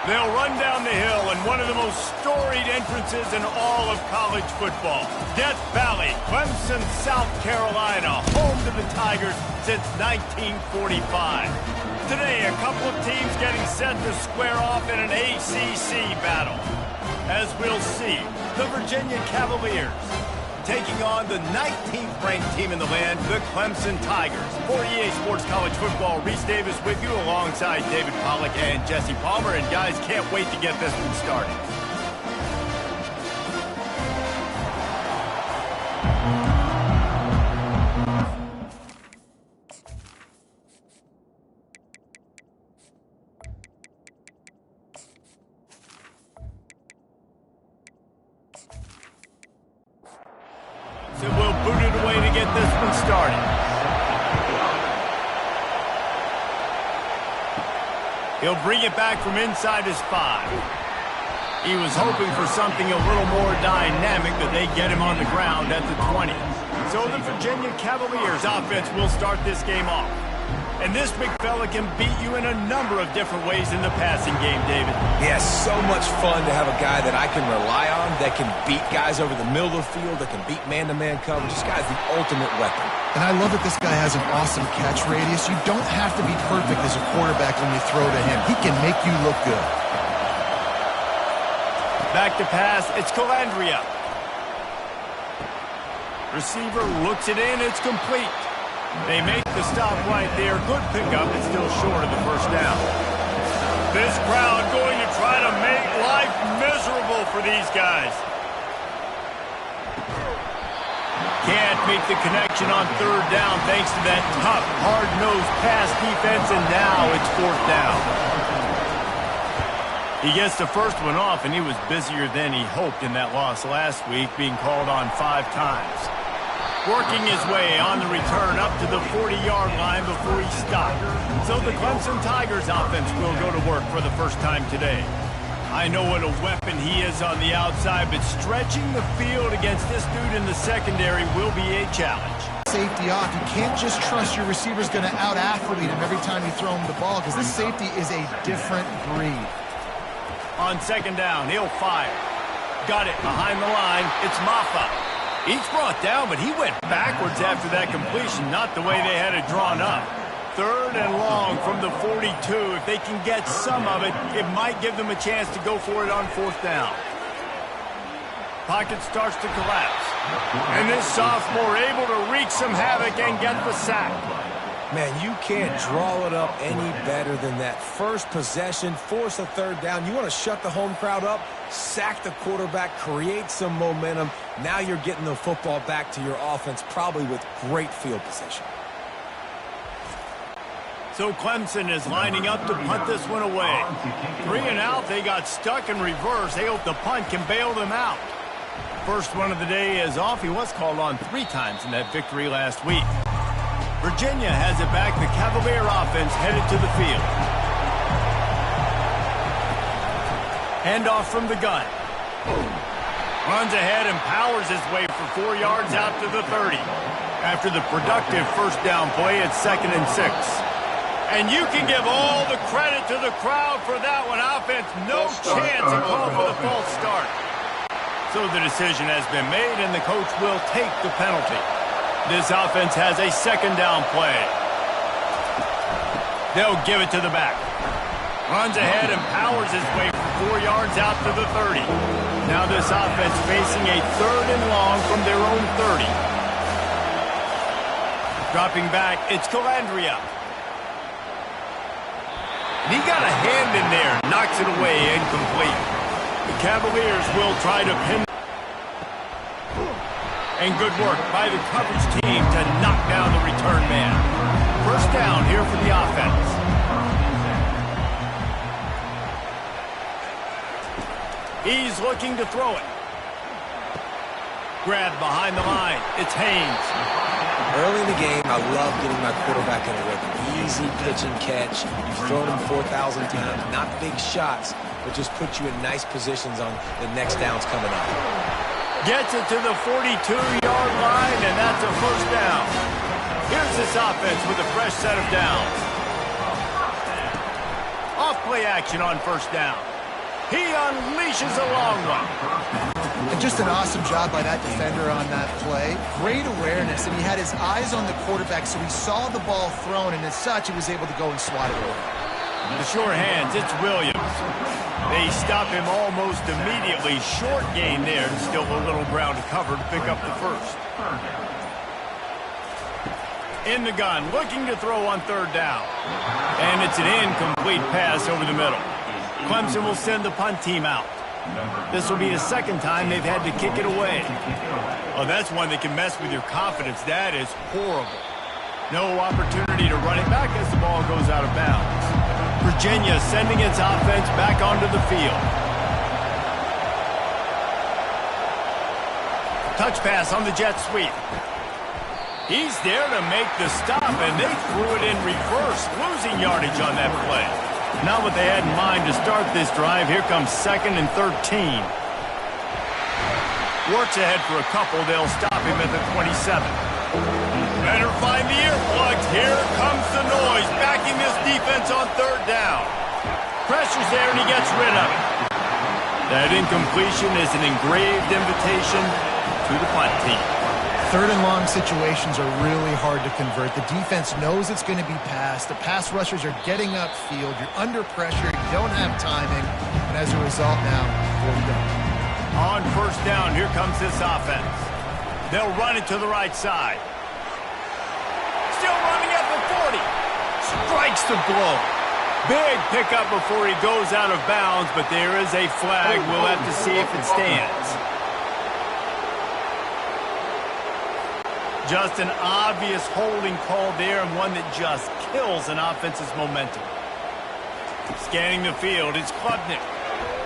They'll run down the hill in one of the most storied entrances in all of college football. Death Valley, Clemson, South Carolina, home to the Tigers since 1945. Today, a couple of teams getting set to square off in an ACC battle. As we'll see, the Virginia Cavaliers taking on the 19th ranked team in the land, the Clemson Tigers. For EA Sports College Football, Reese Davis with you alongside David Pollack and Jesse Palmer. And guys, can't wait to get this one started. So we'll boot it away to get this one started. He'll bring it back from inside his 5. He was hoping for something a little more dynamic, but they get him on the ground at the 20. So the Virginia Cavaliers offense will start this game off. And this big fella can beat you in a number of different ways in the passing game, David. Yes, so much fun to have a guy that I can rely on, that can beat guys over the middle of the field, that can beat man-to-man coverage. This guy's the ultimate weapon. And I love that this guy has an awesome catch radius. You don't have to be perfect as a quarterback when you throw to him. He can make you look good. Back to pass, it's Calandria. Receiver looks it in, it's complete. They make the stop right there. Good pickup. It's still short of the first down. This crowd going to try to make life miserable for these guys. Can't make the connection on third down thanks to that tough, hard-nosed pass defense, and now it's fourth down. He gets the first one off, and he was busier than he hoped in that loss last week, being called on 5 times. Working his way on the return up to the 40-yard line before he stopped. So the Clemson Tigers offense will go to work for the first time today. I know what a weapon he is on the outside, but stretching the field against this dude in the secondary will be a challenge. Safety off. You can't just trust your receiver's going to out-athlete him every time you throw him the ball, because this safety is a different breed. On second down, he'll fire. Got it behind the line. It's Maffa. He's brought down, but he went backwards after that completion, not the way they had it drawn up. Third and long from the 42. If they can get some of it, it might give them a chance to go for it on fourth down. Pocket starts to collapse. And this sophomore able to wreak some havoc and get the sack. Man, you can't draw it up any better than that. First possession, force a third down. You want to shut the home crowd up, sack the quarterback, create some momentum. Now you're getting the football back to your offense, probably with great field position. So Clemson is lining up to punt this one away. 3 and out, they got stuck in reverse. They hope the punt can bail them out. First one of the day is off. He was called on 3 times in that victory last week. Virginia has it back. The Cavalier offense headed to the field. Handoff from the gun. Runs ahead and powers his way for 4 yards out to the 30. After the productive first down play, it's 2nd and 6. And you can give all the credit to the crowd for that one. Offense, no chance to call for the false start. So the decision has been made, and the coach will take the penalty. This offense has a second down play. They'll give it to the back. Runs ahead and powers his way for 4 yards out to the 30. Now this offense facing a third and long from their own 30. Dropping back, it's Calandria. And he got a hand in there, knocks it away, incomplete. The Cavaliers will try to pin. And good work by the coverage team to knock down the return man. First down here for the offense. He's looking to throw it. Grab behind the line. It's Haynes. Early in the game, I love getting my quarterback in a rhythm. Easy pitch and catch. You've thrown him 4,000 times. Not big shots, but just put you in nice positions on the next downs coming up. Gets it to the 42-yard line, and that's a first down. Here's this offense with a fresh set of downs. Off play action on first down. He unleashes a long one. And just an awesome job by that defender on that play. Great awareness, and he had his eyes on the quarterback, so he saw the ball thrown, and as such, he was able to go and swat it away. The sure hands, it's Williams. They stop him almost immediately. Short gain there, and still a little ground to cover to pick up the first. In the gun, looking to throw on third down. And it's an incomplete pass over the middle. Clemson will send the punt team out. This will be the second time they've had to kick it away. Oh, that's one that can mess with your confidence. That is horrible. No opportunity to run it back as the ball goes out of bounds. Virginia sending its offense back onto the field. Touch pass on the jet sweep. He's there to make the stop, and they threw it in reverse, losing yardage on that play. Not what they had in mind to start this drive. Here comes 2nd and 13. Works ahead for a couple. They'll stop him at the 27. Better find the earplugs. Here comes the noise, backing this defense on third down. Pressure's there, and he gets rid of it. That incompletion is an engraved invitation to the punt team. Third and long situations are really hard to convert. The defense knows it's going to be passed. The pass rushers are getting upfield. You're under pressure. You don't have timing. And as a result now, 4th down. On first down, here comes this offense. They'll run it to the right side. Still running at the 40. Strikes the blow. Big pickup before he goes out of bounds, but there is a flag. We'll have to see if it stands. Just an obvious holding call there, and one that just kills an offense's momentum. Scanning the field, it's Klubnik.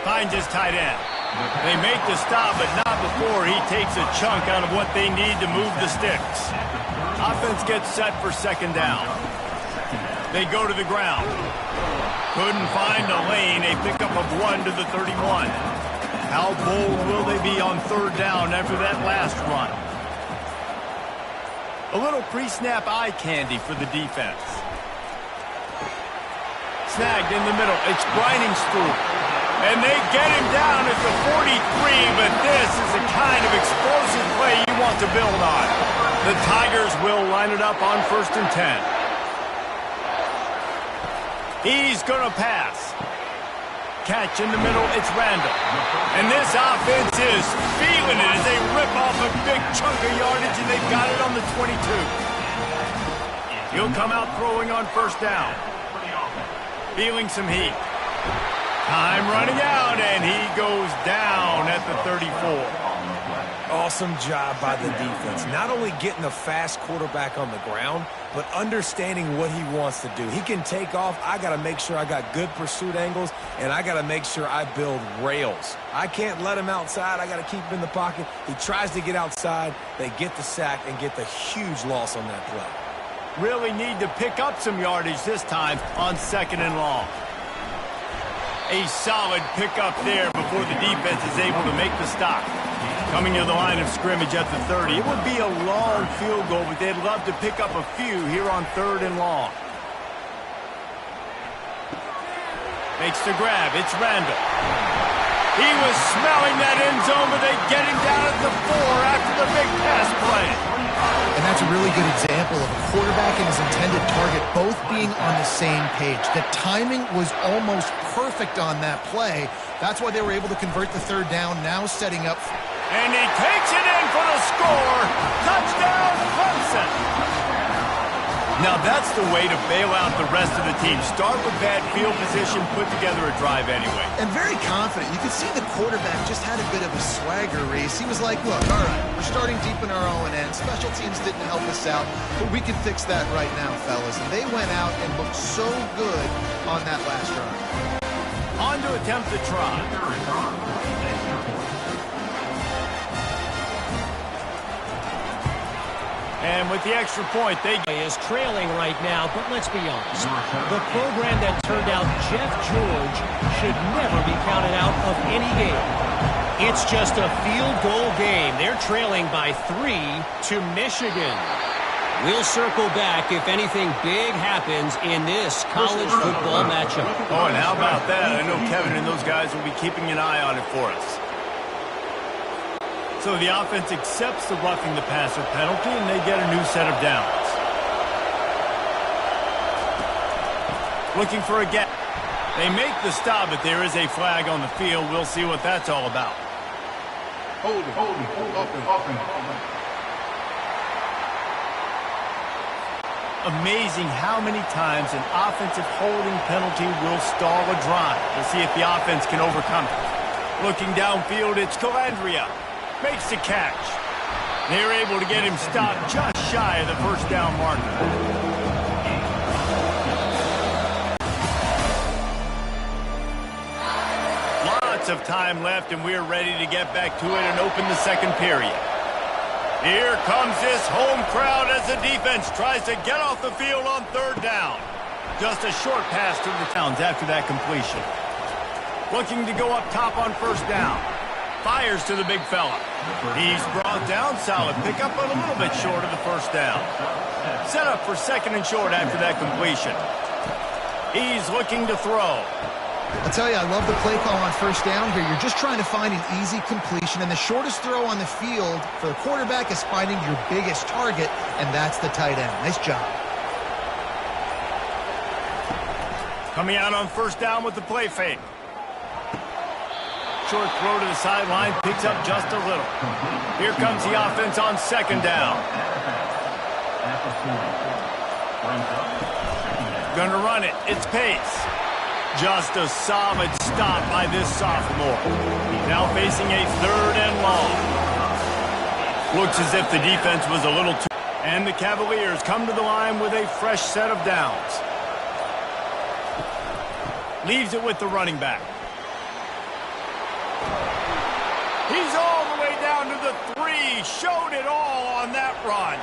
Finds his tight end. They make the stop, but not before he takes a chunk out of what they need to move the sticks. Offense gets set for 2nd down. They go to the ground. Couldn't find a lane. A pickup of 1 to the 31. How bold will they be on third down after that last run? A little pre-snap eye candy for the defense. Snagged in the middle. It's Grindingstool. And they get him down at the 43, but this is the kind of explosive play you want to build on. The Tigers will line it up on 1st and 10. He's going to pass. Catch in the middle, it's Randall. And this offense is feeling it as they rip off a big chunk of yardage, and they've got it on the 22. He'll come out throwing on first down. Feeling some heat. Time running out, and he goes down at the 34. Awesome job by the defense. Not only getting a fast quarterback on the ground, but understanding what he wants to do. He can take off. I got to make sure I got good pursuit angles, and I got to make sure I build rails. I can't let him outside. I got to keep him in the pocket. He tries to get outside. They get the sack and get the huge loss on that play. Really need to pick up some yardage this time on 2nd and long. A solid pickup there before the defense is able to make the stop. Coming to the line of scrimmage at the 30. It would be a long field goal, but they'd love to pick up a few here on 3rd and long. Makes the grab. It's Randall. He was smelling that end zone, but they get him down at the 4 after the big pass play. And that's a really good example of a quarterback and his intended target both being on the same page. The timing was almost perfect on that play. That's why they were able to convert the 3rd down, now setting up. And he takes it in for the score. Touchdown, Clemson. Now that's the way to bail out the rest of the team. Start with bad field position, put together a drive anyway. And very confident. You could see the quarterback just had a bit of a swagger race. He was like, look, all right, we're starting deep in our own end. Special teams didn't help us out, but we can fix that right now, fellas. And they went out and looked so good on that last drive. On to attempt the try. And with the extra point, they is trailing right now, but let's be honest. The program that turned out Jeff George should never be counted out of any game. It's just a field goal game. They're trailing by 3 to Michigan. We'll circle back if anything big happens in this college football matchup. Oh, and how about that? I know Kevin and those guys will be keeping an eye on it for us. So the offense accepts the roughing the passer penalty, and they get a new set of downs. Looking for a gap. They make the stop, but there is a flag on the field. We'll see what that's all about. Hold it, open. Amazing how many times an offensive holding penalty will stall a drive. We'll see if the offense can overcome it. Looking downfield, it's Calandria. Makes the catch. They're able to get him stopped just shy of the first down marker. Lots of time left, and we're ready to get back to it and open the second period. Here comes this home crowd as the defense tries to get off the field on third down. Just a short pass to the Towns after that completion. Looking to go up top on first down. Fires to the big fella. He's brought down. Solid pickup, but a little bit short of the first down. Set up for second and short after that completion. He's looking to throw. I'll tell you, I love the play call on first down here. You're just trying to find an easy completion, and the shortest throw on the field for a quarterback is finding your biggest target, and that's the tight end. Nice job. Coming out on first down with the play fake. Short throw to the sideline, picks up just a little. Here comes the offense on second down. Gonna run it. It's Pace. Just a solid stop by this sophomore. Now facing a third and long. Looks as if the defense was a little too... And the Cavaliers come to the line with a fresh set of downs. Leaves it with the running back. He's all the way down to the 3. Showed it all on that run.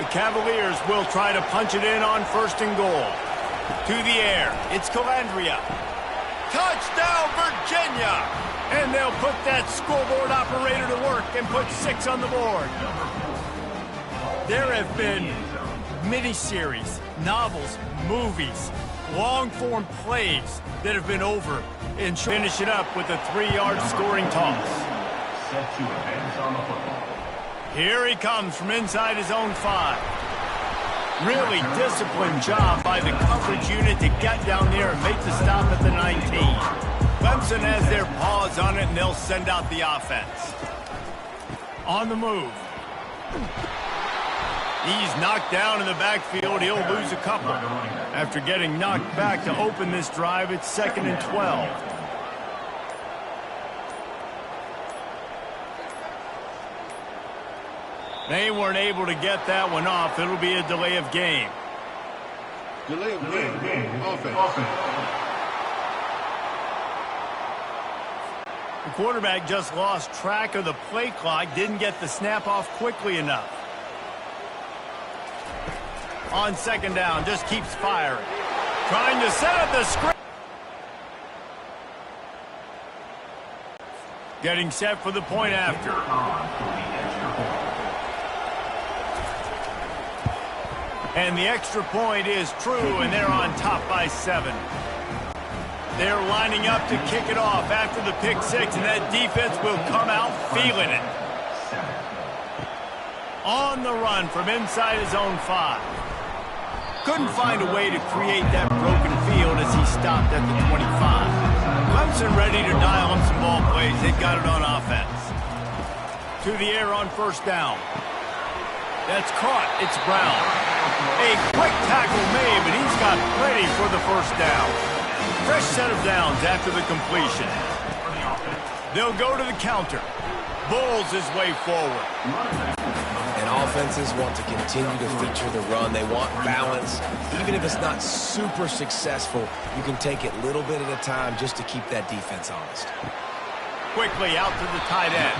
The Cavaliers will try to punch it in on first and goal. To the air, it's Calandria. Touchdown, Virginia! And they'll put that scoreboard operator to work and put 6 on the board. There have been miniseries, novels, movies, long-form plays that have been over. And finish it up with a 3-yard scoring toss. Here he comes from inside his own 5. Really disciplined job by the coverage unit to get down there and make the stop at the 19. Clemson has their paws on it, and they'll send out the offense. On the move. He's knocked down in the backfield. He'll lose a couple. After getting knocked back to open this drive, it's 2nd and 12. They weren't able to get that one off. It'll be a delay of game. Delay of game. Offense. The quarterback just lost track of the play clock. Didn't get the snap off quickly enough. On second down, just keeps firing. Trying to set up the screen. Getting set for the point after. And the extra point is true, and they're on top by 7. They're lining up to kick it off after the pick 6, and that defense will come out feeling it. On the run from inside his own 5. Couldn't find a way to create that broken field as he stopped at the 25. Clemson ready to dial him some ball plays. They've got it on offense. To the air on first down. That's caught. It's Brown. A quick tackle made, but he's got plenty for the first down. Fresh set of downs after the completion. They'll go to the counter. Bulls his way forward. And offenses want to continue to feature the run. They want balance. Even if it's not super successful, you can take it little bit at a time just to keep that defense honest. Quickly out to the tight end.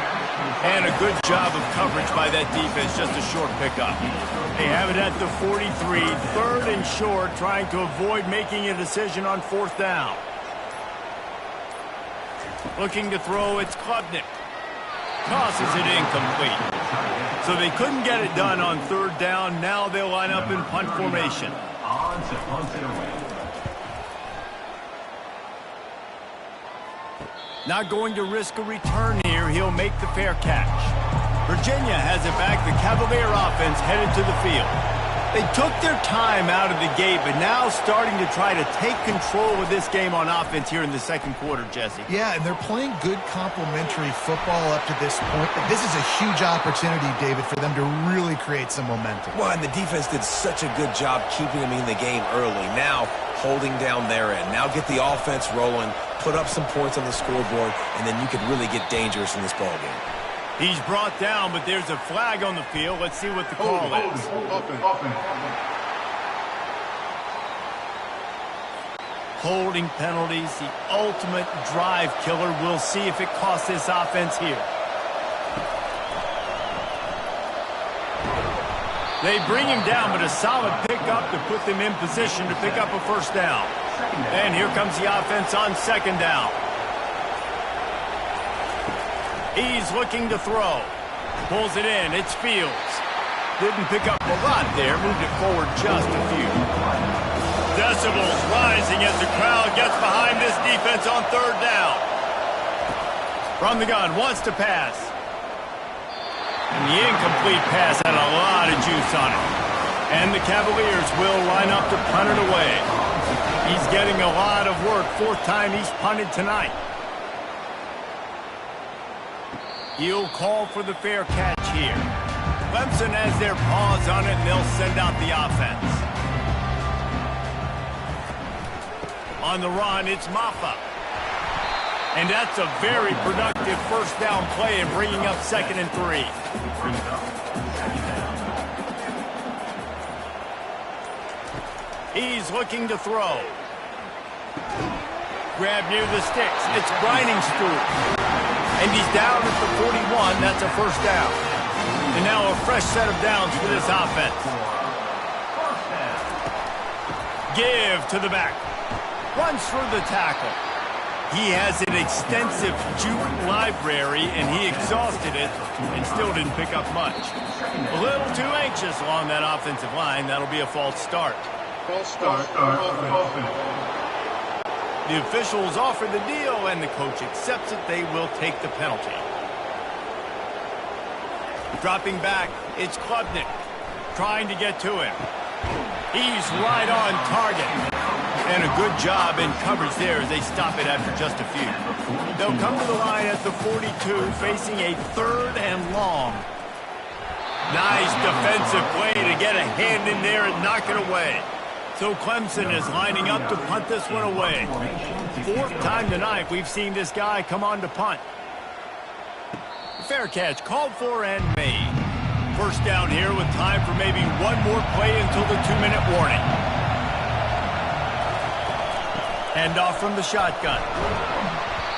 And a good job of coverage by that defense. Just a short pickup. They have it at the 43. 3rd and short, trying to avoid making a decision on 4th down. Looking to throw, it's Klubnik. Tosses it incomplete. So they couldn't get it done on third down. Now they'll line up in punt formation. Not going to risk a return here. He'll make the fair catch. Virginia has it back. The Cavalier offense headed to the field. They took their time out of the gate, but now starting to try to take control of this game on offense here in the second quarter, Jesse. Yeah, and they're playing good complementary football up to this point. But this is a huge opportunity, David, for them to really create some momentum. Well, and the defense did such a good job keeping them in the game early. Now holding down their end. Now get the offense rolling, put up some points on the scoreboard, and then you could really get dangerous in this ballgame. He's brought down, but there's a flag on the field. Let's see what the call is. Holding penalties, the ultimate drive killer. We'll see if it costs this offense here. They bring him down, but a solid pickup to put them in position to pick up a first down. And here comes the offense on second down. He's looking to throw. Pulls it in. It's Fields. Didn't pick up a lot there. Moved it forward just a few. Decibels rising as the crowd gets behind this defense on third down. From the gun. Wants to pass. And the incomplete pass had a lot of juice on it. And the Cavaliers will line up to punt it away. He's getting a lot of work. Fourth time he's punted tonight. He'll call for the fair catch here. Clemson has their paws on it, and they'll send out the offense. On the run, it's Maffa. And that's a very productive first down play and bringing up 2nd and 3. He's looking to throw. Grab near the sticks. It's Briningstool. And he's down at the 41. That's a first down. And now a fresh set of downs for this offense. Give to the back. Runs through the tackle. He has an extensive juke library, and he exhausted it and still didn't pick up much. A little too anxious along that offensive line. That'll be a false start. False start. The officials offer the deal, and the coach accepts it. They will take the penalty. Dropping back, it's Klubnik trying to get to him. He's right on target. And a good job in coverage there as they stop it after just a few. They'll come to the line at the 42, facing a 3rd and long. Nice defensive play to get a hand in there and knock it away. So Clemson is lining up to punt this one away. 4th time tonight we've seen this guy come on to punt. Fair catch called for and made. First down here with time for maybe one more play until the 2-minute warning. Hand off from the shotgun.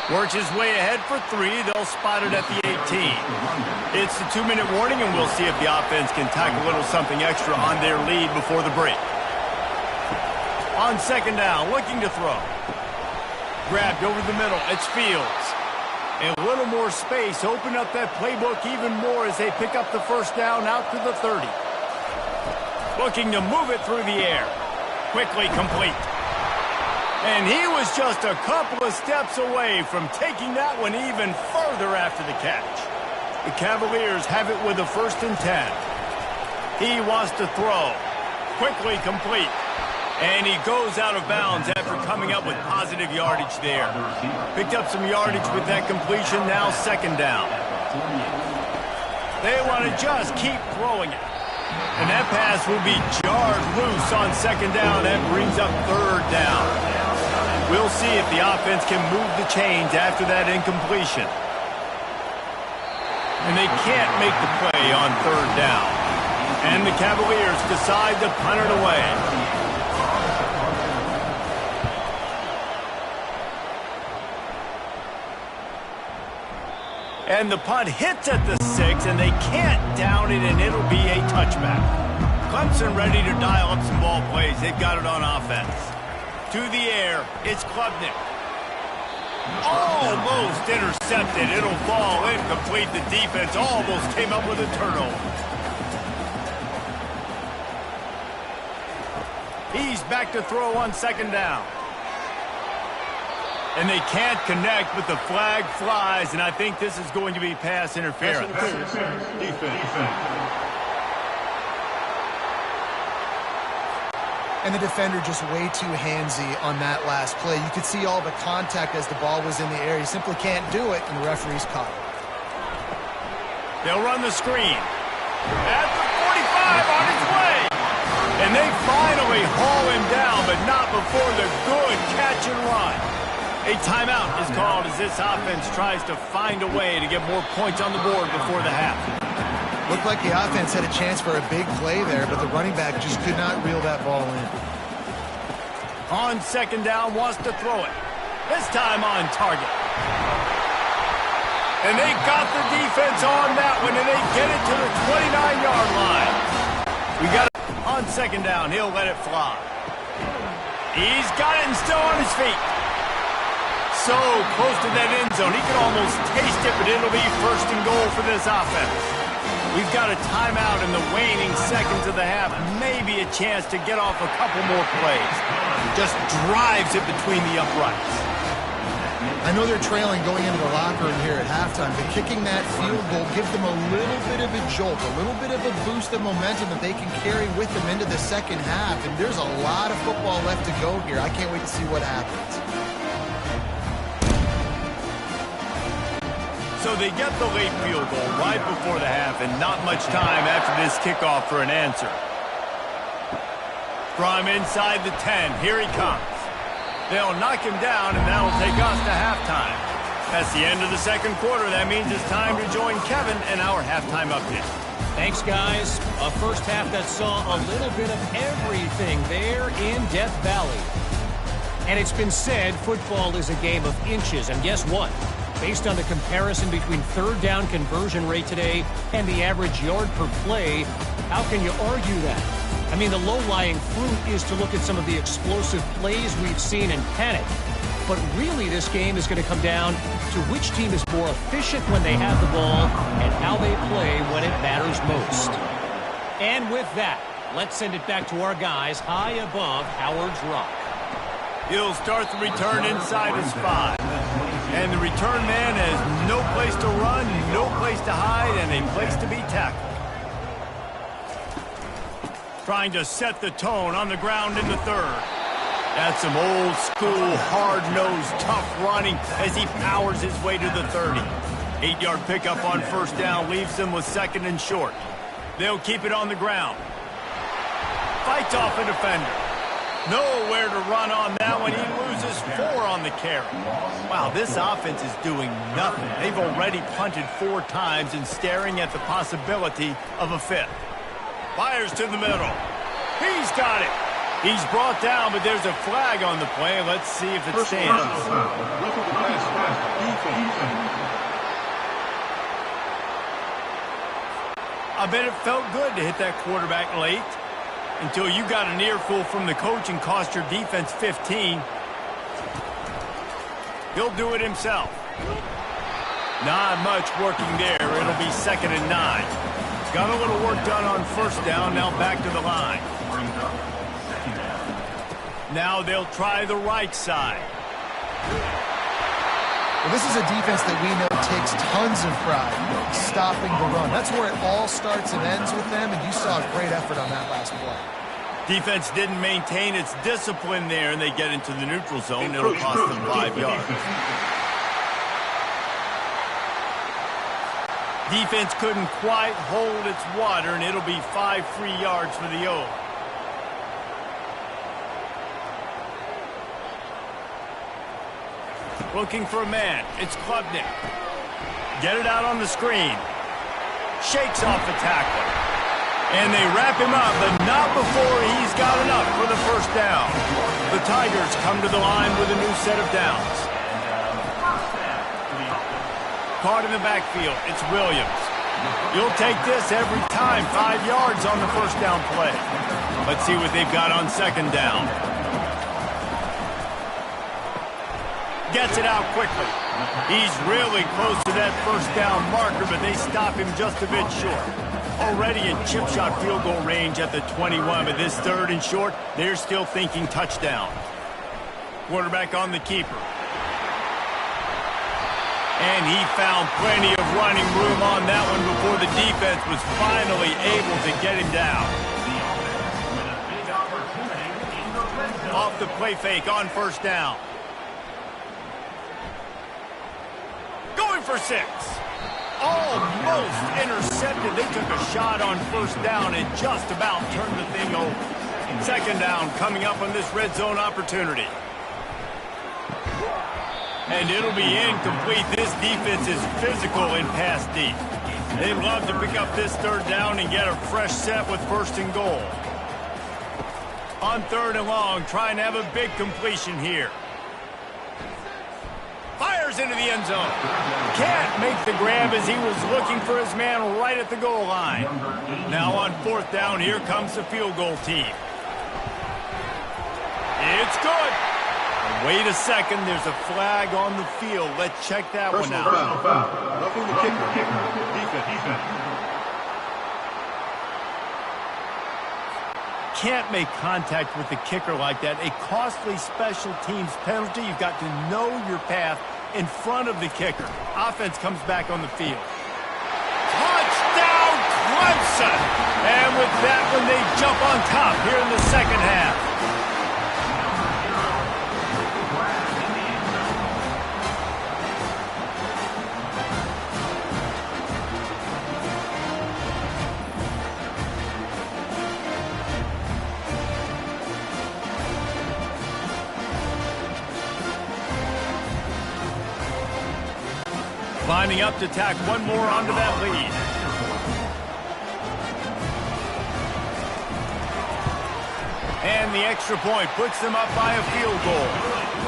Works his way ahead for 3. They'll spot it at the 18. It's the 2-minute warning, and we'll see if the offense can tack a little something extra on their lead before the break. On second down, looking to throw. Grabbed over the middle. It's Fields. And a little more space. Open up that playbook even more as they pick up the first down out to the 30. Looking to move it through the air. Quickly complete. And he was just a couple of steps away from taking that one even further after the catch. The Cavaliers have it with a 1st and 10. He wants to throw. Quickly complete. And he goes out of bounds after coming up with positive yardage there. Picked up some yardage with that completion, now 2nd down. They want to just keep throwing it. And that pass will be jarred loose on 2nd down. That brings up 3rd down. We'll see if the offense can move the chains after that incompletion. And they can't make the play on 3rd down. And the Cavaliers decide to punt it away. And the punt hits at the 6, and they can't down it, and it'll be a touchback. Clemson ready to dial up some ball plays. They've got it on offense. To the air, it's Klubnik. Almost intercepted. It'll fall incomplete. The defense almost came up with a turnover. He's back to throw on second down. And they can't connect, but the flag flies, and I think this is going to be pass interference. And the defender just way too handsy on that last play. You could see all the contact as the ball was in the air. He simply can't do it, and the referee's caught it. They'll run the screen. At the 45 on his way. And they finally haul him down, but not before the good catch and run. A timeout is called as this offense tries to find a way to get more points on the board before the half. Looked like the offense had a chance for a big play there, but the running back just could not reel that ball in. On second down, wants to throw it. This time on target. And they got the defense on that one, and they get it to the 29-yard line. We got it on second down. He'll let it fly. He's got it and still on his feet. So close to that end zone. He can almost taste it, but it'll be first and goal for this offense. We've got a timeout in the waning seconds of the half. Maybe a chance to get off a couple more plays. Just drives it between the uprights. I know they're trailing going into the locker room here at halftime, but kicking that field goal gives them a little bit of a jolt, a little bit of a boost of momentum that they can carry with them into the second half. And there's a lot of football left to go here. I can't wait to see what happens. So they get the late field goal right before the half, and not much time after this kickoff for an answer. From inside the 10, here he comes. They'll knock him down, and that'll take us to halftime. That's the end of the second quarter. That means it's time to join Kevin and our halftime update. Thanks, guys. A first half that saw a little bit of everything there in Death Valley. And it's been said football is a game of inches, and guess what? Based on the comparison between third down conversion rate today and the average yard per play, how can you argue that? I mean, the low-lying fruit is to look at some of the explosive plays we've seen and panic. But really, this game is going to come down to which team is more efficient when they have the ball and how they play when it matters most. And with that, let's send it back to our guys high above Howard's Rock. He'll start the return inside his 5. And the return man has no place to run, no place to hide, and a place to be tackled. Trying to set the tone on the ground in the third. That's some old school, hard-nosed, tough running as he powers his way to the 30. 8-yard pickup on first down leaves them with second and short. They'll keep it on the ground. Fights off a defender. Nowhere to run on that one. He loses 4 on the carry. Wow, this offense is doing nothing. They've already punted 4 times and staring at the possibility of a 5th. Fires to the middle. He's got it. He's brought down, but there's a flag on the play. Let's see if it stands. I bet it felt good to hit that quarterback late. Until you got an earful from the coach and cost your defense 15. He'll do it himself. Not much working there. It'll be second and 9. Got a little work done on first down. Now back to the line. Now they'll try the right side. Well, this is a defense that we know takes tons of pride stopping the run. That's where it all starts and ends with them, and you saw a great effort on that last play. Defense didn't maintain its discipline there, and they get into the neutral zone. It'll cost them 5 yards. Defense couldn't quite hold its water, and it'll be 5 free yards for the O. Looking for a man. It's Klubnik. Get it out on the screen. Shakes off the tackler. And they wrap him up, but not before he's got enough for the first down. The Tigers come to the line with a new set of downs. Caught in the backfield. It's Williams. You'll take this every time. 5 yards on the first down play. Let's see what they've got on second down. Gets it out quickly. He's really close to that first down marker, but they stop him just a bit short. Already in chip shot field goal range at the 21, but this 3rd and short, they're still thinking touchdown. Quarterback on the keeper. And he found plenty of running room on that one before the defense was finally able to get him down. Off the play fake on first down. Going for 6. Almost intercepted. They took a shot on first down and just about turned the thing over. 2nd down coming up on this red zone opportunity. And it'll be incomplete. This defense is physical in pass deep. They love to pick up this 3rd down and get a fresh set with 1st and goal. On 3rd and long, trying to have a big completion here. Fires into the end zone. Can't make the grab as he was looking for his man right at the goal line. Now on 4th down, here comes the field goal team. It's good. Wait a second, there's a flag on the field. Let's check that one out. Roughing the kicker. Defense. Can't make contact with the kicker like that. A costly special teams penalty. You've got to know your path in front of the kicker. Offense comes back on the field. Touchdown, Clemson! And with that one, they jump on top here in the 2nd half. Lining up to tack one more onto that lead. And the extra point puts them up by a field goal.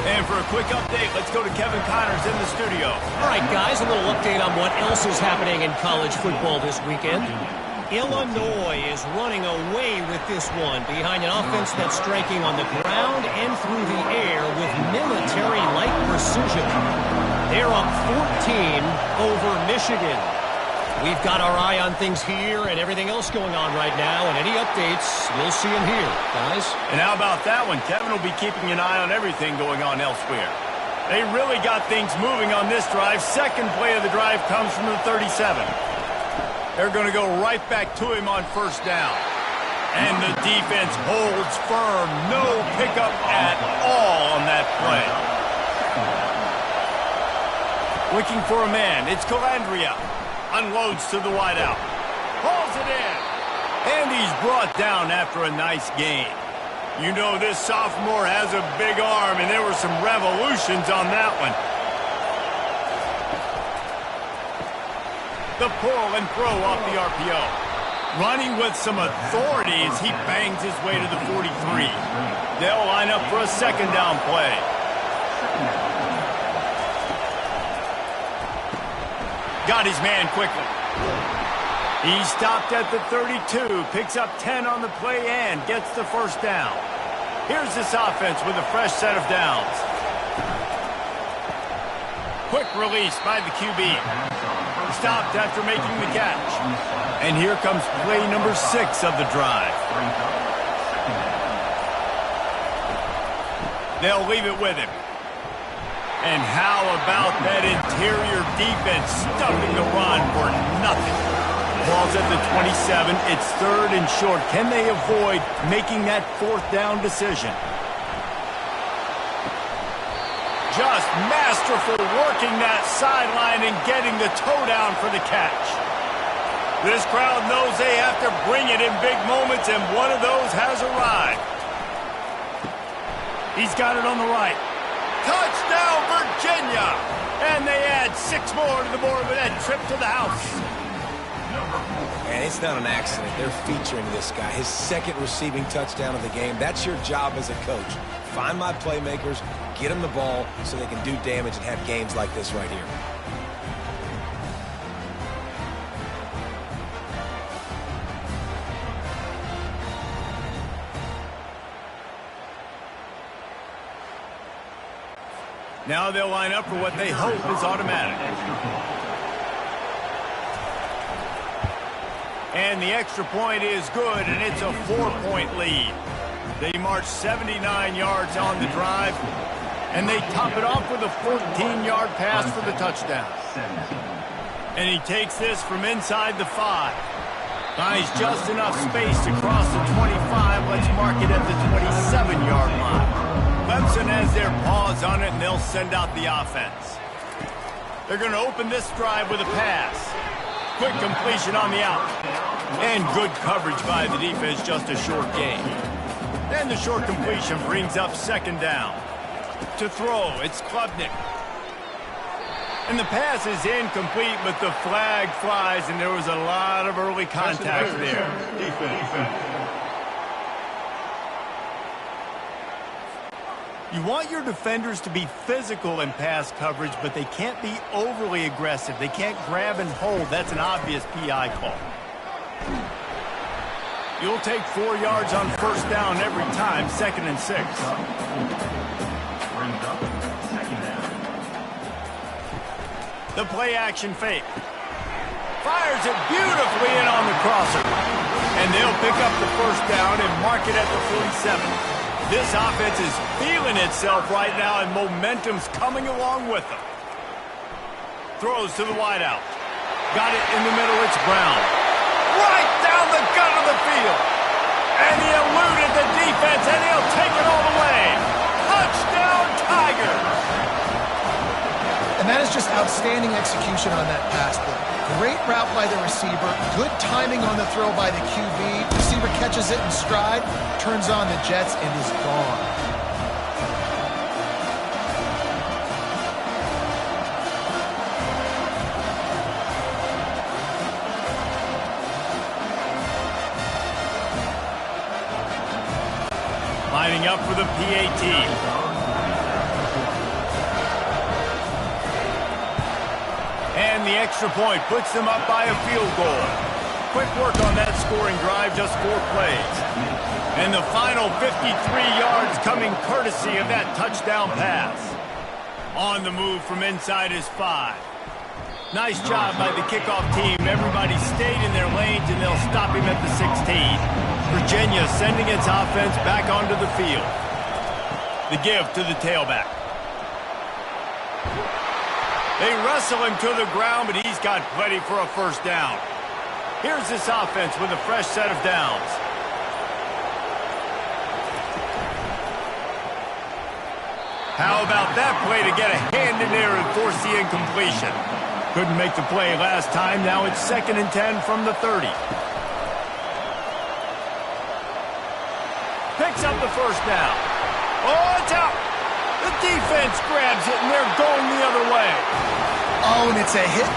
And for a quick update, let's go to Kevin Connors in the studio. All right, guys, a little update on what else is happening in college football this weekend. Illinois is running away with this one behind an offense that's striking on the ground and through the air with military-like precision. They're up 14 over Michigan. We've got our eye on things here and everything else going on right now, and any updates, you'll see them here, guys. And how about that one? Kevin will be keeping an eye on everything going on elsewhere. They really got things moving on this drive. 2nd play of the drive comes from the 37. They're going to go right back to him on 1st down. And the defense holds firm. No pickup at all on that play. Looking for a man. It's Calandria. Unloads to the wideout. Hauls it in. And he's brought down after a nice gain. You know this sophomore has a big arm, and there were some revolutions on that one. The pull and throw off the RPO. Running with some authority as he bangs his way to the 43. They'll line up for a 2nd down play. Got his man quickly. He stopped at the 32, picks up 10 on the play and gets the 1st down. Here's this offense with a fresh set of downs. Quick release by the QB. Stopped after making the catch. And here comes play number 6 of the drive. They'll leave it with him. And how about that interior defense stuffing the run for nothing? Ball's at the 27. It's 3rd and short. Can they avoid making that 4th down decision? Just masterful working that sideline and getting the toe down for the catch. This crowd knows they have to bring it in big moments, and one of those has arrived. He's got it on the right. Touchdown, Virginia! And they add 6 more to the board with that trip to the house. And it's not an accident. They're featuring this guy. His 2nd receiving touchdown of the game. That's your job as a coach. Find my playmakers, get them the ball so they can do damage and have games like this right here. Now they'll line up for what they hope is automatic. And the extra point is good, and it's a 4-point lead. They march 79 yards on the drive, and they top it off with a 14-yard pass for the touchdown. And he takes this from inside the 5. Finds just enough space to cross the 25. Let's mark it at the 27-yard line. Clemson has their paws on it, and they'll send out the offense. They're going to open this drive with a pass. Quick completion on the out. And good coverage by the defense, just a short gain. And the short completion brings up second down. To throw, it's Klubnik. And the pass is incomplete, but the flag flies, and there was a lot of early contact there. Defense. You want your defenders to be physical in pass coverage, but they can't be overly aggressive. They can't grab and hold. That's an obvious PI call. You'll take 4 yards on first down every time, 2nd and 6. The play action fake. Fires it beautifully in on the crosser. And they'll pick up the first down and mark it at the 47. This offense is feeling itself right now, and momentum's coming along with them. Throws to the wideout. Got it in the middle, it's Brown. Right down the gut of the field. And he eluded the defense, and he'll take it all the way. Touchdown, Tigers! And that is just outstanding execution on that pass play. Great route by the receiver, good timing on the throw by the QB. Receiver catches it in stride, turns on the jets, and is gone. Lining up for the PAT. And the extra point puts them up by a field goal. Quick work on that scoring drive, just 4 plays. And the final 53 yards coming courtesy of that touchdown pass. On the move from inside his 5. Nice job by the kickoff team. Everybody stayed in their lanes, and they'll stop him at the 16. Virginia sending its offense back onto the field. The give to the tailback. They wrestle him to the ground, but he's got plenty for a first down. Here's this offense with a fresh set of downs. How about that play to get a hand in there and force the incompletion? Couldn't make the play last time. Now it's 2nd and 10 from the 30. Picks up the first down. Oh, it's out. The defense grabs it, and they're going the other way. Oh, and it's a hit